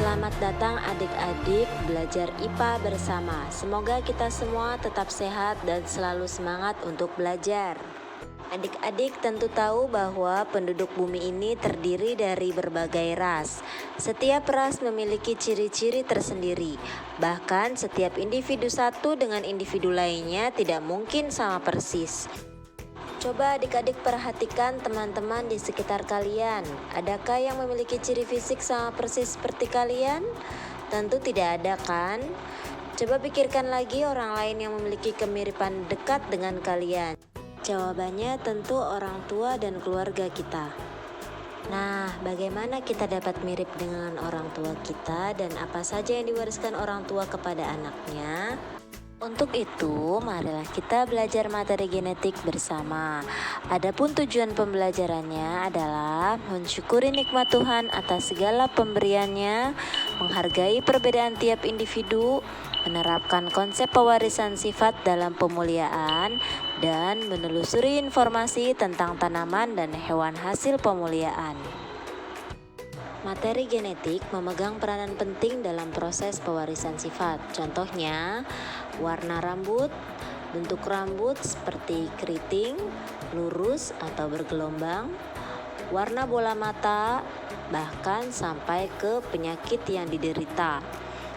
Selamat datang adik-adik belajar IPA bersama. Semoga kita semua tetap sehat dan selalu semangat untuk belajar. Adik-adik tentu tahu bahwa penduduk bumi ini terdiri dari berbagai ras. Setiap ras memiliki ciri-ciri tersendiri. Bahkan setiap individu satu dengan individu lainnya tidak mungkin sama persis. Coba adik-adik perhatikan teman-teman di sekitar kalian. Adakah yang memiliki ciri fisik sama persis seperti kalian? Tentu tidak ada kan? Coba pikirkan lagi orang lain yang memiliki kemiripan dekat dengan kalian. Jawabannya tentu orang tua dan keluarga kita. Nah, bagaimana kita dapat mirip dengan orang tua kita dan apa saja yang diwariskan orang tua kepada anaknya? Untuk itu, marilah kita belajar materi genetik bersama. Adapun tujuan pembelajarannya adalah mensyukuri nikmat Tuhan atas segala pemberiannya, menghargai perbedaan tiap individu, menerapkan konsep pewarisan sifat dalam pemuliaan, dan menelusuri informasi tentang tanaman dan hewan hasil pemuliaan. Materi genetik memegang peranan penting dalam proses pewarisan sifat. Contohnya, warna rambut, bentuk rambut seperti keriting, lurus atau bergelombang, warna bola mata, bahkan sampai ke penyakit yang diderita.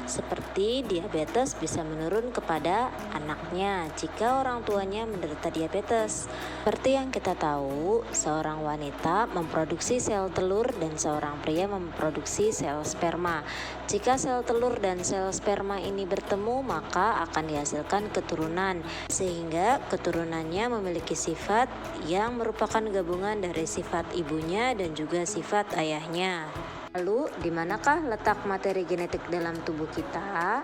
Seperti diabetes bisa menurun kepada anaknya jika orang tuanya menderita diabetes. Seperti yang kita tahu, seorang wanita memproduksi sel telur dan seorang pria memproduksi sel sperma. Jika sel telur dan sel sperma ini bertemu, maka akan dihasilkan keturunan, sehingga keturunannya memiliki sifat yang merupakan gabungan dari sifat ibunya dan juga sifat ayahnya. Lalu, di manakah letak materi genetik dalam tubuh kita?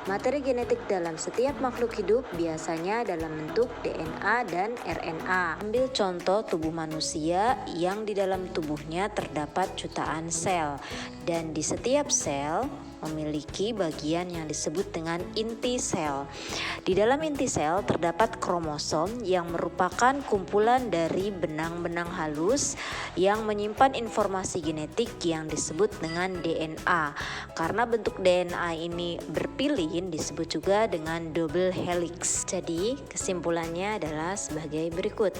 Materi genetik dalam setiap makhluk hidup biasanya dalam bentuk DNA dan RNA. Ambil contoh tubuh manusia yang di dalam tubuhnya terdapat jutaan sel, dan di setiap sel memiliki bagian yang disebut dengan inti sel. Di dalam inti sel terdapat kromosom yang merupakan kumpulan dari benang-benang halus yang menyimpan informasi genetik yang disebut dengan DNA. Karena bentuk DNA ini berpilin disebut juga dengan double helix. Jadi kesimpulannya adalah sebagai berikut.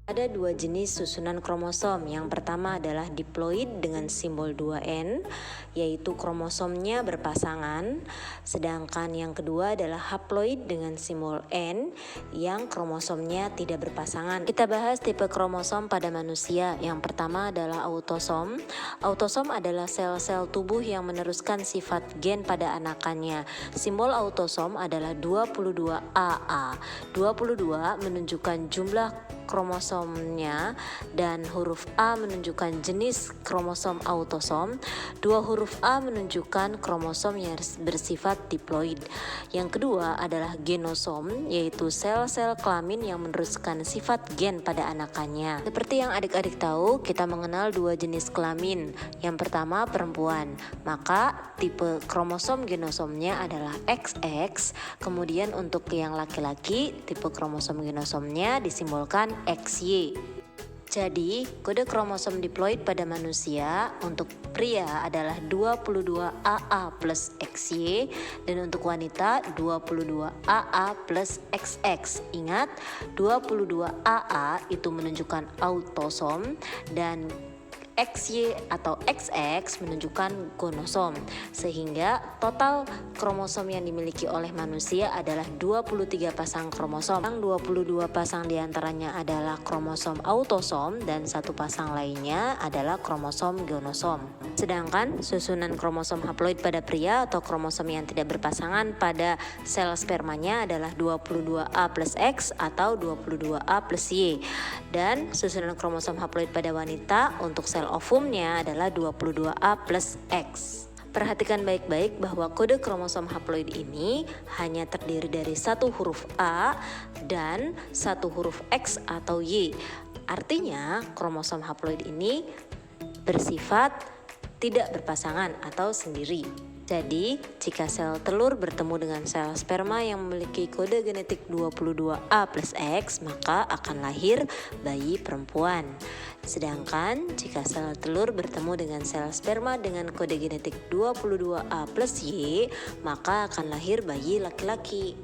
Ada dua jenis susunan kromosom. Yang pertama adalah diploid dengan simbol 2N, yaitu kromosomnya berpasangan. Sedangkan yang kedua adalah haploid dengan simbol N, yang kromosomnya tidak berpasangan. Kita bahas tipe kromosom pada manusia. Yang pertama adalah autosom. Autosom adalah sel-sel tubuh yang meneruskan sifat gen pada anakannya. Simbol autosom adalah 22AA. 22 menunjukkan jumlah kromosomnya dan huruf A menunjukkan jenis kromosom autosom. Dua huruf A menunjukkan kromosom yang bersifat diploid. Yang kedua adalah genosom, yaitu sel-sel kelamin yang meneruskan sifat gen pada anakannya. Seperti yang adik-adik tahu, kita mengenal dua jenis kelamin. Yang pertama perempuan, maka tipe kromosom genosomnya adalah XX. Kemudian untuk yang laki-laki, tipe kromosom genosomnya disimbolkan XY. Jadi, kode kromosom diploid pada manusia untuk pria adalah 22AA plus XY dan untuk wanita 22AA plus XX. Ingat, 22AA itu menunjukkan autosom dan XY atau XX menunjukkan gonosom, sehingga total kromosom yang dimiliki oleh manusia adalah 23 pasang kromosom. Yang 22 pasang diantaranya adalah kromosom autosom dan satu pasang lainnya adalah kromosom gonosom. Sedangkan susunan kromosom haploid pada pria atau kromosom yang tidak berpasangan pada sel spermanya adalah 22A plus X atau 22A plus Y. Dan susunan kromosom haploid pada wanita untuk sel ovumnya adalah 22A plus X. Perhatikan baik-baik bahwa kode kromosom haploid ini hanya terdiri dari satu huruf A dan satu huruf X atau Y. Artinya kromosom haploid ini bersifat tidak berpasangan atau sendiri. Jadi, jika sel telur bertemu dengan sel sperma yang memiliki kode genetik 22A plus X, maka akan lahir bayi perempuan. Sedangkan, jika sel telur bertemu dengan sel sperma dengan kode genetik 22A plus Y, maka akan lahir bayi laki-laki.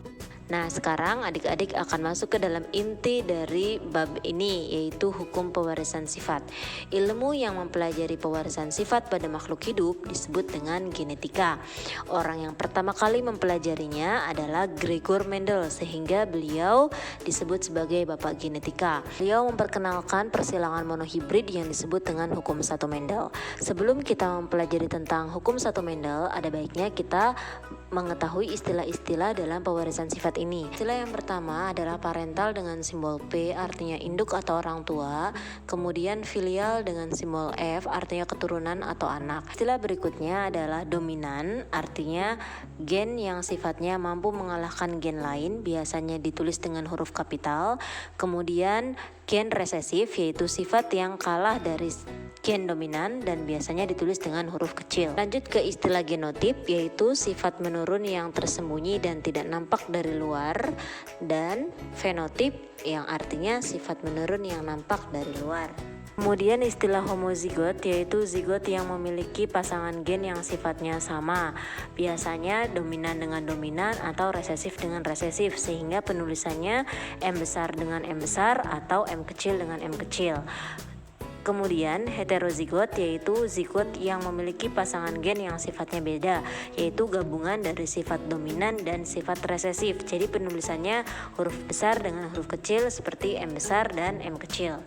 Nah, sekarang adik-adik akan masuk ke dalam inti dari bab ini, yaitu hukum pewarisan sifat. Ilmu yang mempelajari pewarisan sifat pada makhluk hidup disebut dengan genetika. Orang yang pertama kali mempelajarinya adalah Gregor Mendel, sehingga beliau disebut sebagai bapak genetika. Beliau memperkenalkan persilangan monohibrid yang disebut dengan hukum satu Mendel. Sebelum kita mempelajari tentang hukum satu Mendel, ada baiknya kita mengetahui istilah-istilah dalam pewarisan sifat ini. Istilah yang pertama adalah parental dengan simbol P, artinya induk atau orang tua. Kemudian filial dengan simbol F, artinya keturunan atau anak. Istilah berikutnya adalah dominan, artinya gen yang sifatnya mampu mengalahkan gen lain, biasanya ditulis dengan huruf kapital. Kemudian gen resesif, yaitu sifat yang kalah dari gen dominan dan biasanya ditulis dengan huruf kecil. Lanjut ke istilah genotip, yaitu sifat menurun yang tersembunyi dan tidak nampak dari luar, dan fenotip yang artinya sifat menurun yang nampak dari luar. Kemudian istilah homozigot, yaitu zigot yang memiliki pasangan gen yang sifatnya sama, biasanya dominan dengan dominan atau resesif dengan resesif, sehingga penulisannya M besar dengan M besar atau M kecil dengan M kecil. Kemudian heterozigot, yaitu zigot yang memiliki pasangan gen yang sifatnya beda, yaitu gabungan dari sifat dominan dan sifat resesif. Jadi penulisannya huruf besar dengan huruf kecil seperti M besar dan M kecil.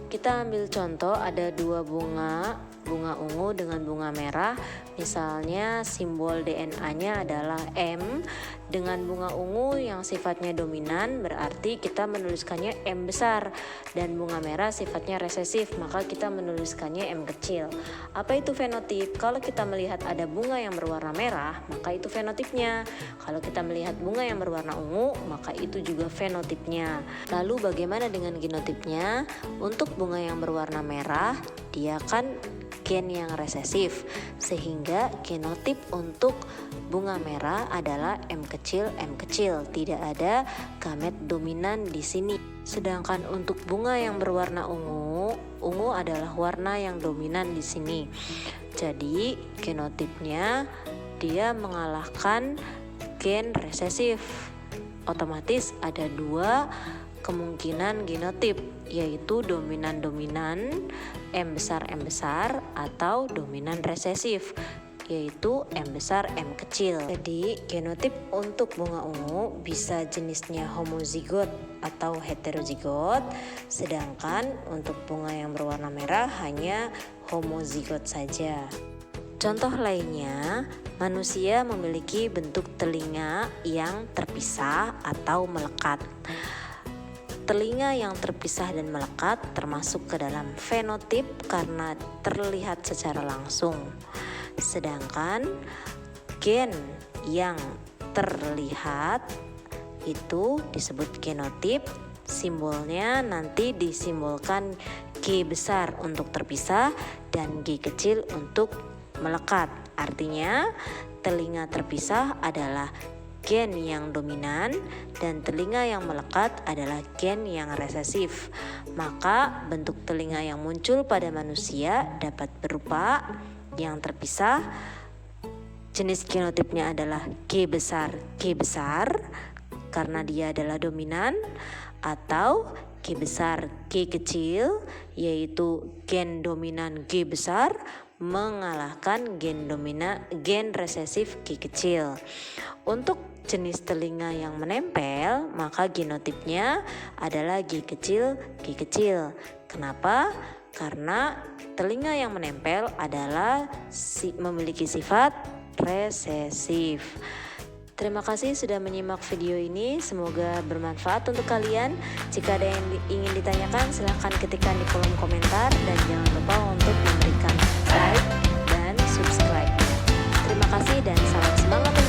Kita ambil contoh, ada dua bunga ungu dengan bunga merah. Misalnya simbol DNA-nya adalah M. Dengan bunga ungu yang sifatnya dominan, berarti kita menuliskannya M besar, dan bunga merah sifatnya resesif, maka kita menuliskannya M kecil. Apa itu fenotip? Kalau kita melihat ada bunga yang berwarna merah, maka itu fenotipnya. Kalau kita melihat bunga yang berwarna ungu, maka itu juga fenotipnya. Lalu bagaimana dengan genotipnya? Untuk bunga yang berwarna merah, dia kan gen yang resesif, sehingga genotip untuk bunga merah adalah M kecil, tidak ada gamet dominan di sini. Sedangkan untuk bunga yang berwarna ungu adalah warna yang dominan di sini. Jadi genotipnya dia mengalahkan gen resesif. Otomatis ada dua kemungkinan genotip, yaitu dominan-dominan M besar atau dominan resesif, yaitu M besar M kecil. Jadi genotip untuk bunga ungu bisa jenisnya homozigot atau heterozigot, sedangkan untuk bunga yang berwarna merah hanya homozigot saja. Contoh lainnya, manusia memiliki bentuk telinga yang terpisah atau melekat. Telinga yang terpisah dan melekat termasuk ke dalam fenotip karena terlihat secara langsung. Sedangkan gen yang terlihat itu disebut genotip. Simbolnya nanti disimbolkan G besar untuk terpisah dan G kecil untuk melekat. Artinya telinga terpisah adalah gen yang dominan dan telinga yang melekat adalah gen yang resesif. Maka bentuk telinga yang muncul pada manusia dapat berupa yang terpisah. Jenis genotipnya adalah G besar karena dia adalah dominan, atau G besar G kecil, yaitu gen dominan G besar mengalahkan gen resesif G kecil. Untuk jenis telinga yang menempel, maka genotipnya adalah G kecil. Kenapa? Karena telinga yang menempel adalah memiliki sifat resesif. Terima kasih sudah menyimak video ini, semoga bermanfaat untuk kalian. Jika ada yang ingin ditanyakan, silahkan ketikkan di kolom komentar dan jangan lupa untuk memberikan like dan subscribe. Terima kasih dan salam semangat.